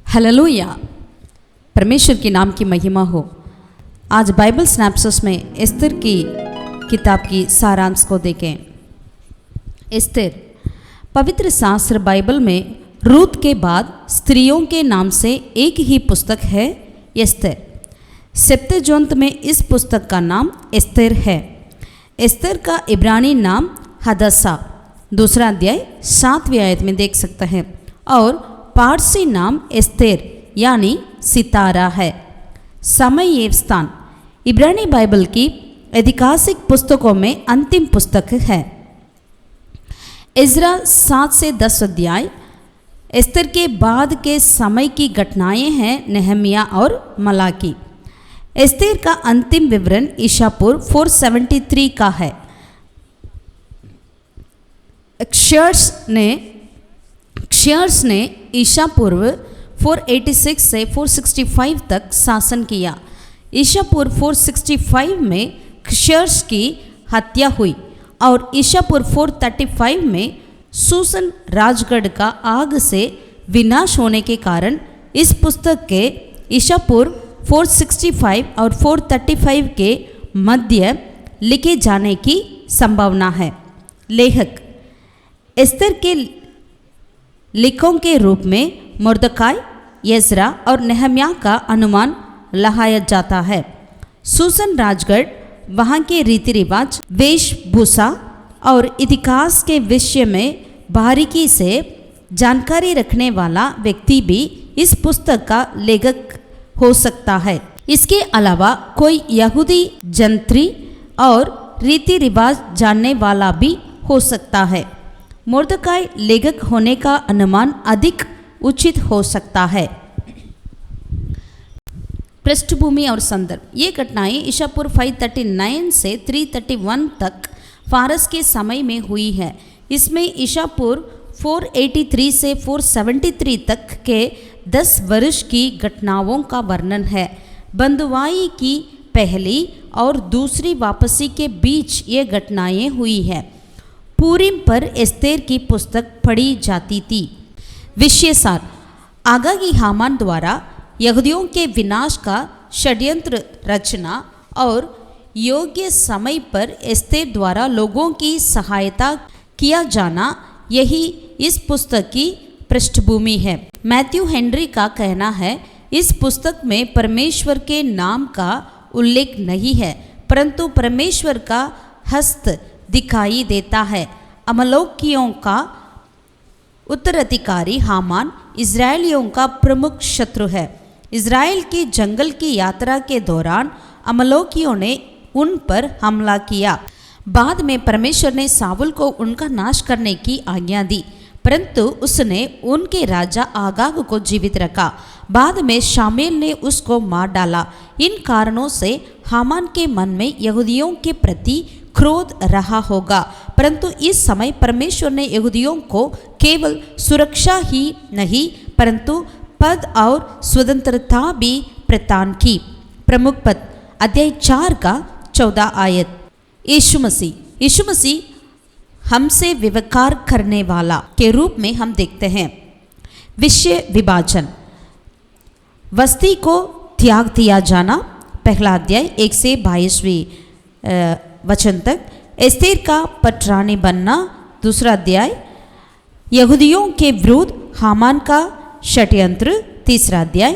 Hallelujah. परमेश्वर के नाम की महिमा हो। आज बाइबल स्नैप्शॉट्स में एस्तर की किताब की सारांश को देखें। एस्तर पवित्र शास्त्र बाइबल में रूत के बाद स्त्रियों के नाम से एक ही पुस्तक है, एस्तर। सेप्तुअजिंट में इस पुस्तक का नाम एस्तर है। एस्तर का इब्रानी नाम हदसा, दूसरा अध्याय 7वीं आयत में देख सकते हैं, और पारसी नाम एस्तेर यानी सितारा है। समय एवं स्थान इब्रानी बाइबल की ऐतिहासिक पुस्तकों में अंतिम पुस्तक है। इज़रा 7 से 10 अध्याय एस्तर के बाद के समय की घटनाएं हैं, नेहमिया और मलाकी। एस्तर का अंतिम विवरण ईशापुर 473 का है। क्षयर्स ने ईसा पूर्व 486 से 465 तक शासन किया। ईसा पूर्व 465 में क्षयर्स की हत्या हुई और ईसा पूर्व 435 में सूसन राजगढ़ का आग से विनाश होने के कारण इस पुस्तक के ईसा पूर्व 465 और 435 के मध्य लिखे जाने की संभावना है। लेखक एस्तर के लेखों के रूप में मुर्दकाई, यज़रा और नेहमिया का अनुमान लगाया जाता है। सूसन राजगढ़ वहाँ के रीति रिवाज, वेशभूषा और इतिहास के विषय में बारीकी से जानकारी रखने वाला व्यक्ति भी इस पुस्तक का लेखक हो सकता है। इसके अलावा कोई यहूदी जंत्री और रीति रिवाज जानने वाला भी हो सकता है। मुर्दकाई लेखक होने का अनुमान अधिक उचित हो सकता है। पृष्ठभूमि और संदर्भ। ये घटनाएं ईसा पूर्व 539 से 331 तक फारस के समय में हुई है। इसमें ईसा पूर्व 483 से 473 तक के 10 वर्ष की घटनाओं का वर्णन है। बंधुआई की पहली और दूसरी वापसी के बीच ये घटनाएं हुई है। पूरीम पर एस्तेर की पुस्तक पढ़ी जाती थी। विषय सार आगागी हामान द्वारा यहूदियों के विनाश का षड्यंत्र रचना और योग्य समय पर एस्तेर द्वारा लोगों की सहायता किया जाना, यही इस पुस्तक की पृष्ठभूमि है। मैथ्यू हेनरी का कहना है, इस पुस्तक में परमेश्वर के नाम का उल्लेख नहीं है, परंतु परमेश्वर का हस्त दिखाई देता है। अमलेकियों का उत्तराधिकारी हामान इज़राइलियों का प्रमुख शत्रु है। इज़राइल की जंगल की यात्रा के दौरान अमलेकियों ने उन पर हमला किया। बाद में परमेश्वर ने साउल को उनका नाश करने की आज्ञा दी, परंतु उसने उनके राजा आगाग को जीवित रखा। बाद में शामेल ने उसको मार डाला। इन कारणों से हामान के मन में यहूदियों के प्रति क्रोध रहा होगा, परंतु इस समय परमेश्वर ने यहूदियों को केवल सुरक्षा ही नहीं परंतु पद और स्वतंत्रता भी प्रदान की। प्रमुख पद अध्याय 4 का 14 आयत। यीशु मसीह हमसे व्यवहार करने वाला के रूप में हम देखते हैं। विषय विभाजन। वस्ती को त्याग दिया जाना, पहला अध्याय 1 से 22वीं वचन तक। एस्तेर का पटरानी बनना, दूसरा अध्याय। यहूदियों के विरुद्ध हामान का षड्यंत्र, तीसरा अध्याय।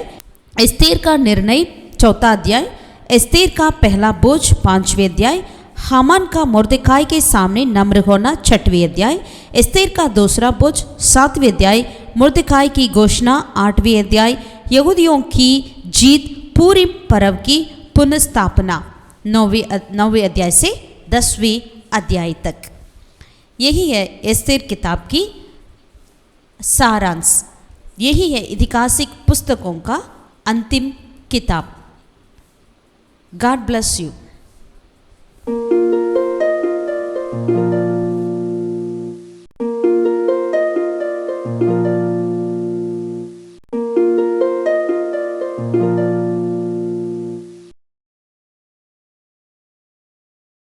एस्तेर का निर्णय, चौथा अध्याय। एस्तेर का पहला बोझ, 5वें अध्याय। हामान का मुर्दकाई के सामने नम्र होना, 6वें अध्याय। एस्तेर का दूसरा बोझ, 7वें अध्याय। मुर्दकाई की घोषणा, 8वें अध्याय। यहूदियों की जीत, पूरीम पर्व की पुनर्स्थापना, 9वें अध्याय से 10वें अध्याय तक। यही है एस्तेर किताब की सारांश। यही है ऐतिहासिक पुस्तकों का अंतिम किताब। God bless you.